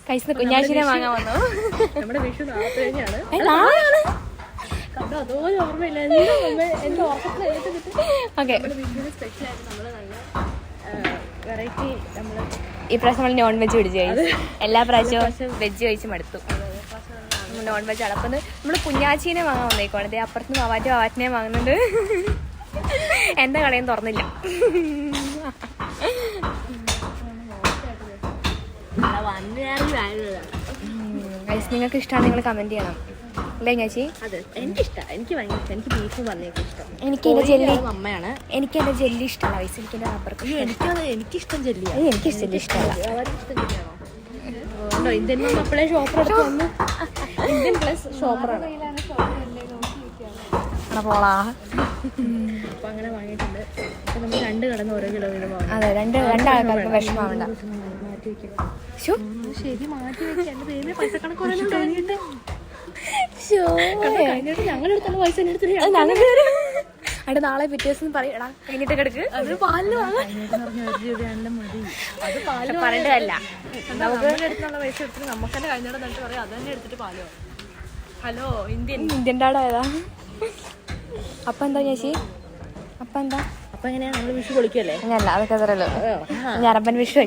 കൈസിന് കുഞ്ഞാച്ചിനെ വാങ്ങാൻ വന്നു. നമ്മുടെ വിഷു നാളെ കഴിഞ്ഞാണ്. കണ്ടോ അതുപോലെ ഓർമ്മയില്ല. എന്റെ ഓർമ്മ വിഷുവിന് സ്പെഷ്യലായിട്ട് നമ്മള് നല്ല വെറൈറ്റി നമ്മള് ഈ പ്രാവശ്യം നമ്മൾ നോൺ വെജ് പിടിച്ചു കഴിച്ചു. എല്ലാ പ്രാവശ്യവും വെജ് കഴിച്ച് മടുത്തു. നോൺ വെജ് ആണ്. അപ്പം നമ്മൾ കുഞ്ഞാച്ചീനെ വാങ്ങാൻ വന്നേക്കോണത്. അപ്പുറത്ത് വാവാറ്റിനെ വാങ്ങുന്നുണ്ട്. എന്റെ കടയും തുറന്നില്ല. നിങ്ങൾക്ക് ഇഷ്ടമാണ് നിങ്ങൾ കമന്റ് ചെയ്യണം അല്ലേ ചേച്ചി? അതെ എനിക്കിഷ്ടമാണ്. എനിക്ക് ഭയങ്കര ഇഷ്ടം. എനിക്ക് ബീഫ് വന്നേക്കും ഇഷ്ടം. എനിക്ക് എന്റെ ജെല്ലി അമ്മയാണ്. എനിക്ക് എന്റെ ജെല്ലി ഇഷ്ടമല്ല. വയസ്സ് എനിക്ക് എന്റെ റബ്ബർക്ക് എനിക്കിഷ്ടം ജെല്ലിയാണ്. എനിക്ക് ജെല്ലി ഇഷ്ടമല്ല. ഇന്ത്യൻ അപ്പോഴേ ഷോപ്പർ വന്നു. ഇന്ത്യൻ പ്ലസ് ഷോപ്പറാണ്. അപ്പൊ അങ്ങനെ വാങ്ങിയിട്ടുണ്ട്. അപ്പൊ നമ്മൾ 2 കടന്ന് ഓരോ കിലോ വീതം വാങ്ങും. അതെ രണ്ടാൾക്കാർക്ക് വിഷമാവണ്ട. ശരി മാറ്റി വെക്കാൻ പൈസ കണക്ക് കഴിഞ്ഞിട്ട് ഞങ്ങളെടുത്തുള്ള പൈസ അവിടെ നാളെ പിറ്റേ ദിവസം പറയടാ കഴിഞ്ഞിട്ട് കിടക്ക്. അത് പാലിന് വാങ്ങാൻ അത് പാല് പറയേണ്ടതല്ല. നമുക്ക് എടുത്തുള്ള പൈസ എടുത്തിട്ട് നമുക്ക് തന്നെ കഴിഞ്ഞോടെ എന്നിട്ട് പറയാം അത് തന്നെ എടുത്തിട്ട് പാലോ. ഹലോ ഇന്ത്യൻ ഡാഡ് ഏതാ? അപ്പൊ എന്താ ചേച്ചി? അപ്പൊ എങ്ങനെയാ നമ്മൾ വിഷു പൊളിക്കല്ലേ? അതൊക്കെ അറിയല്ലോ. ഞാറപ്പൻ വിഷു